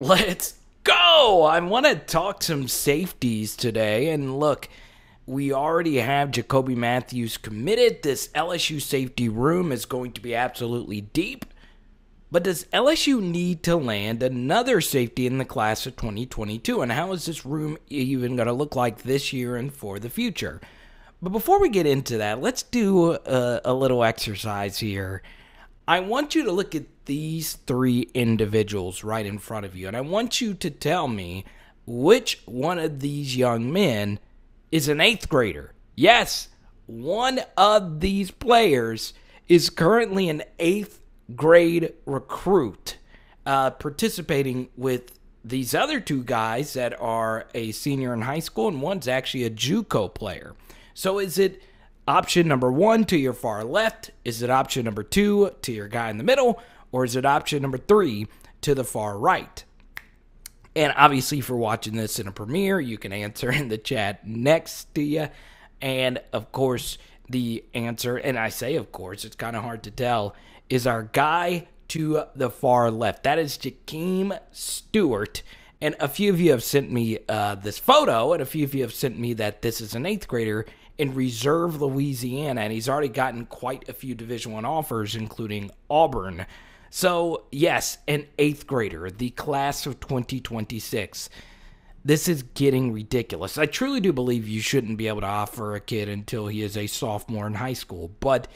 Let's go! I want to talk some safeties today. And look, we already have JACOBY Matthews committed. This LSU safety room is going to be absolutely deep. But does LSU need to land another safety in the class of 2022? And how is this room even going to look like this year and for the future? But before we get into that, let's do a little exercise here. I want you to look at these three individuals right in front of you, and I want you to tell me which one of these young men is an 8th grader. Yes, one of these players is currently an 8th grade recruit participating with these other two guys that are a senior in high school, and one's actually a JUCO player. So is it option number 1 to your far left? Is it option number 2 to your guy in the middle? Or is it option number 3 to the far right? And obviously, if you're watching this in a premiere, you can answer in the chat next to you. And of course, the answer, and I say of course, it's kind of hard to tell, is our guy to the far left. That is Jakeem Stewart. And a few of you have sent me this photo, and a few of you have sent me that this is an 8th grader in Reserve, Louisiana, and he's already gotten quite a few Division I offers, including Auburn. So, yes, an 8th grader, the class of 2026. This is getting ridiculous. I truly do believe you shouldn't be able to offer a kid until he is a sophomore in high school, but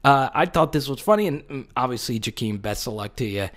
I thought this was funny, and obviously, Jakeem, best of luck to you.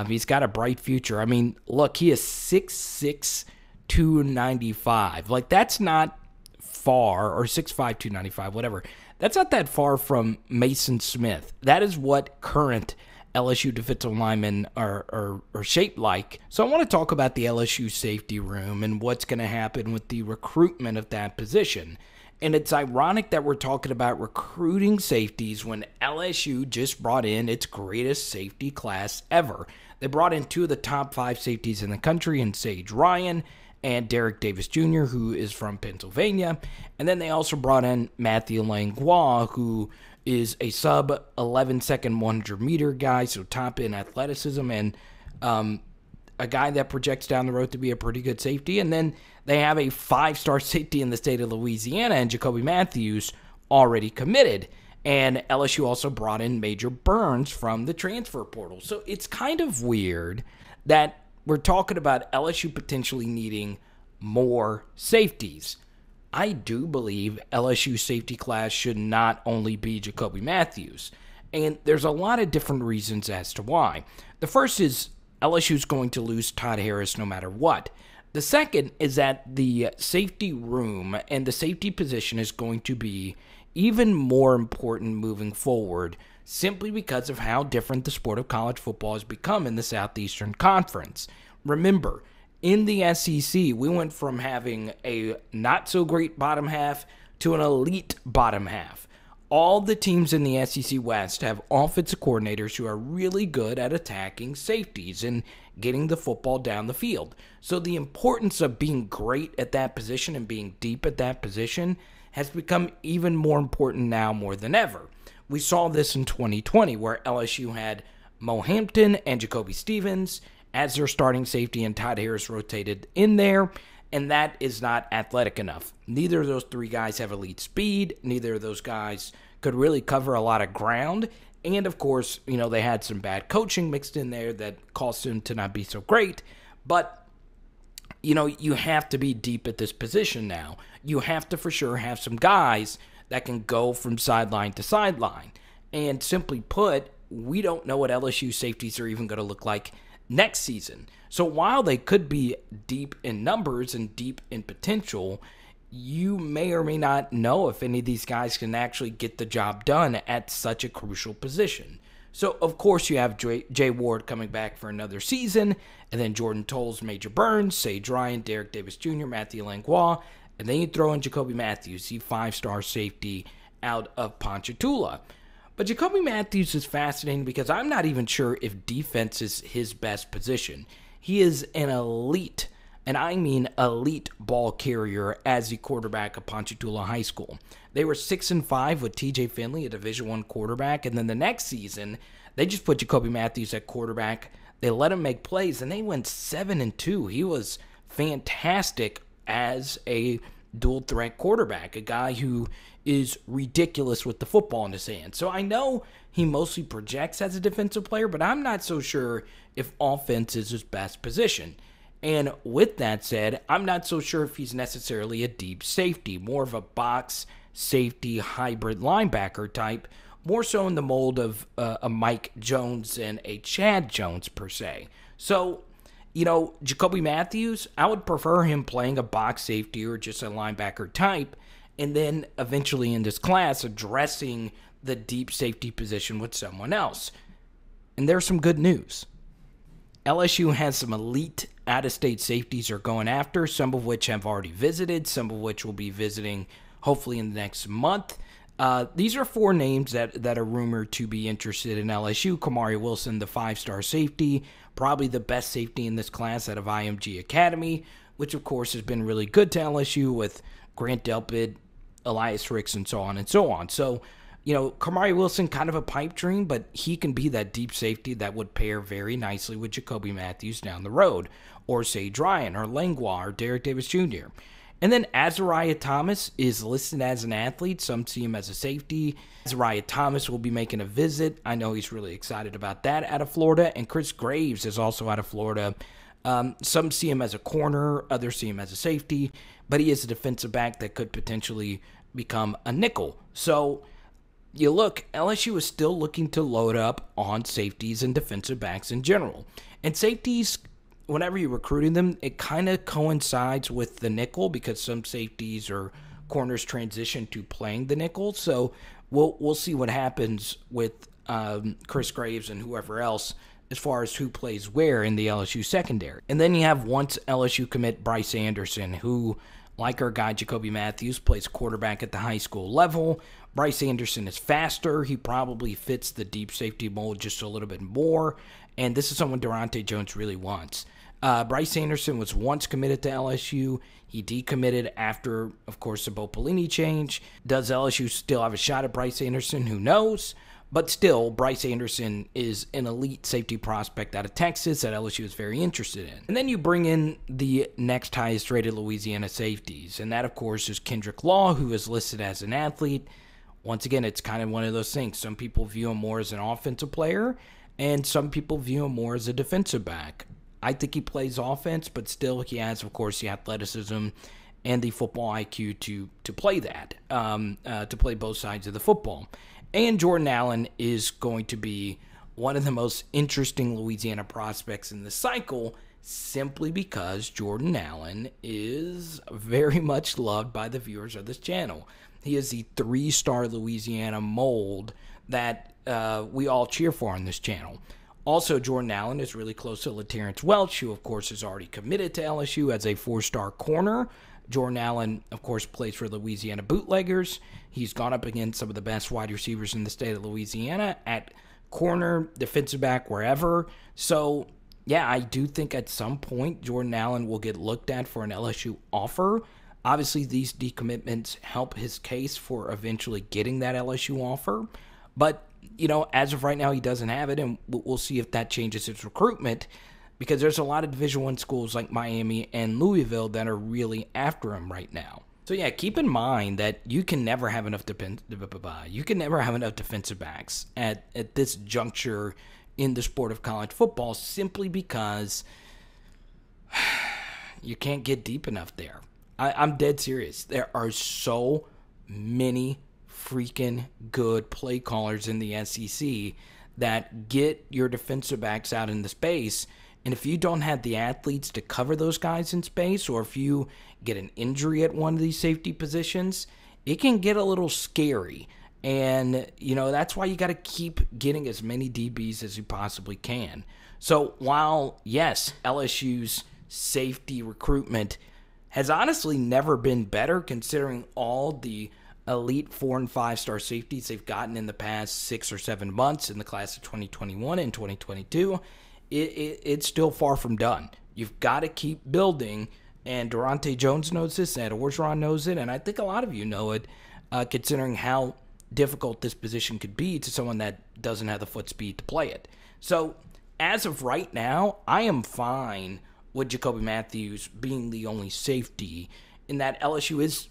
He's got a bright future. I mean, look, he is 6'6", 295. Like, that's not far, or 6'5", 295, whatever. That's not that far from Mason Smith. That is what current LSU defensive linemen are shaped like. So I want to talk about the LSU safety room and what's going to happen with the recruitment of that position. And it's ironic that we're talking about recruiting safeties when LSU just brought in its greatest safety class ever. They brought in 2 of the top 5 safeties in the country in Sage Ryan and Derek Davis Jr., who is from Pennsylvania. And then they also brought in Matthew Langlois, who is a sub-11-second 100-meter guy, so top-end athleticism, and a guy that projects down the road to be a pretty good safety. And then they have a 5-star safety in the state of Louisiana, and JACOBY Matthews already committed. And LSU also brought in Major Burns from the transfer portal. So it's kind of weird that we're talking about LSU potentially needing more safeties. I do believe LSU safety class should not only be JACOBY Matthews. And there's a lot of different reasons as to why. The first is LSU's going to lose Todd Harris no matter what. The second is that the safety room and the safety position is going to be even more important moving forward simply because of how different the sport of college football has become in the Southeastern Conference. Remember, in the SEC, we went from having a not-so-great bottom half to an elite bottom half. All the teams in the SEC West have offensive coordinators who are really good at attacking safeties and getting the football down the field. So the importance of being great at that position and being deep at that position has become even more important now more than ever. We saw this in 2020 where LSU had Mo Hampton and Jacoby Stevens as their starting safety, and Todd Harris rotated in there, and that is not athletic enough. Neither of those 3 guys have elite speed. Neither of those guys could really cover a lot of ground. And, of course, you know, they had some bad coaching mixed in there that caused them to not be so great. But, you know, you have to be deep at this position now. You have to for sure have some guys that can go from sideline to sideline. And simply put, we don't know what LSU safeties are even going to look like next season. So while they could be deep in numbers and deep in potential, you may or may not know if any of these guys can actually get the job done at such a crucial position. So, of course, you have Jay Ward coming back for another season, and then Jordan Tolles, Major Burns, Sage Ryan, Derek Davis Jr., Matthew Langlois, and then you throw in JACOBY Matthews, the 5-star safety out of Ponchatoula. But JACOBY Matthews is fascinating because I'm not even sure if defense is his best position. He is an elite, and I mean elite ball carrier as the quarterback of Ponchatoula High School. They were 6-5 with TJ Finley, a Division I quarterback, and then the next season, they just put JACOBY Matthews at quarterback They let him make plays, and they went 7-2. He was fantastic as a dual threat quarterback, a guy who is ridiculous with the football in his hand. So I know he mostly projects as a defensive player, but I'm not so sure if offense is his best position. And with that said, I'm not so sure if he's necessarily a deep safety, more of a box safety hybrid linebacker type, more so in the mold of a Mike Jones and a Chad Jones per se. So, JACOBY Matthews, I would prefer him playing a box safety or just a linebacker type, and then eventually in this class addressing the deep safety position with someone else. And there's some good news. LSU has some elite out-of-state safeties they're going after, some of which have already visited, some of which will be visiting hopefully in the next month. These are 4 names that are rumored to be interested in LSU. KAMARI Wilson, the 5-star safety, probably the best safety in this class out of IMG Academy, which of course has been really good to LSU with Grant Delpit, Elias Ricks, and so on and so on. So, KAMARI Wilson, kind of a pipe dream, but he can be that deep safety that would pair very nicely with JACOBY Matthews down the road, or Sage Ryan, or Langlois, or Derek Davis Jr. And then Azariah Thomas is listed as an athlete. Some see him as a safety. Azariah Thomas will be making a visit. I know he's really excited about that out of Florida. And Chris Graves is also out of Florida. Some see him as a corner. Others see him as a safety. But he is a defensive back that could potentially become a nickel. So you look, LSU is still looking to load up on safeties and defensive backs in general. And safeties, whenever you're recruiting them, it kind of coincides with the nickel because some safeties or corners transition to playing the nickel. So we'll see what happens with Chris Graves and whoever else as far as who plays where in the LSU secondary. And then you have once LSU commit Bryce Anderson, who, like our guy JACOBY Matthews, plays quarterback at the high school level. Bryce Anderson is faster. He probably fits the deep safety mold just a little bit more. And this is someone Durante Jones really wants. Bryce Anderson was once committed to LSU. He decommitted after, of course, the Bo Pelini change. Does LSU still have a shot at Bryce Anderson? Who knows? But still, Bryce Anderson is an elite safety prospect out of Texas that LSU is very interested in. And then you bring in the next highest rated Louisiana safeties. And that, of course, is Kendrick Law, who is listed as an athlete. Once again, it's kind of one of those things. Some people view him more as an offensive player, and some people view him more as a defensive back. I think he plays offense, but still he has, of course, the athleticism and the football IQ to play that, to play both sides of the football. And Jordan Allen is going to be one of the most interesting Louisiana prospects in the cycle simply because Jordan Allen is very much loved by the viewers of this channel. He is the 3-star Louisiana mold that we all cheer for on this channel. Also, Jordan Allen is really close to LaTerrence Welch, who, of course, is already committed to LSU as a 4-star corner. Jordan Allen, of course, plays for Louisiana Bootleggers. He's gone up against some of the best wide receivers in the state of Louisiana at corner, defensive back, wherever. So, yeah, I do think at some point Jordan Allen will get looked at for an LSU offer. Obviously, these decommitments help his case for eventually getting that LSU offer. But, as of right now, he doesn't have it, and we'll see if that changes his recruitment because there's a lot of Division I schools like Miami and Louisville that are really after him right now. So, yeah, keep in mind that you can never have enough defensive backs at this juncture in the sport of college football simply because you can't get deep enough there. I'm dead serious. There are so many freaking good play callers in the SEC that get your defensive backs out in the space. And if you don't have the athletes to cover those guys in space, or if you get an injury at one of these safety positions, it can get a little scary. And, that's why you got to keep getting as many DBs as you possibly can. So while, yes, LSU's safety recruitment has honestly never been better considering all the elite 4- and 5-star safeties they've gotten in the past 6 or 7 months in the class of 2021 and 2022, it's still far from done. You've got to keep building, and Durante Jones knows this, Ed Orgeron knows it, and I think a lot of you know it, considering how difficult this position could be to someone that doesn't have the foot speed to play it. So as of right now, I am fine with JACOBY Matthews being the only safety, in that LSU is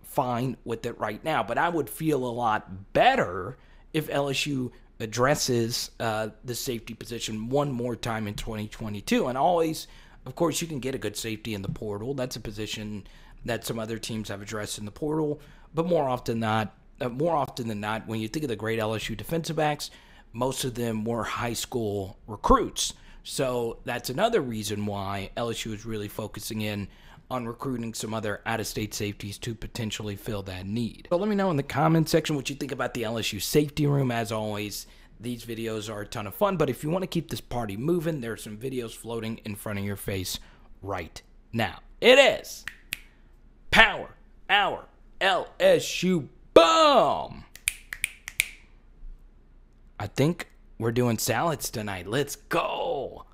fine with it right now. But I would feel a lot better if LSU addresses the safety position one more time in 2022. And always, of course, you can get a good safety in the portal. That's a position that some other teams have addressed in the portal. But more often than not, when you think of the great LSU defensive backs, most of them were high school recruits. So that's another reason why LSU is really focusing in on recruiting some other out-of-state safeties to potentially fill that need. So let me know in the comment section what you think about the LSU safety room. As always, these videos are a ton of fun, but if you want to keep this party moving, there are some videos floating in front of your face right now. It is Power Hour LSU. Boom! I think we're doing salads tonight. Let's go!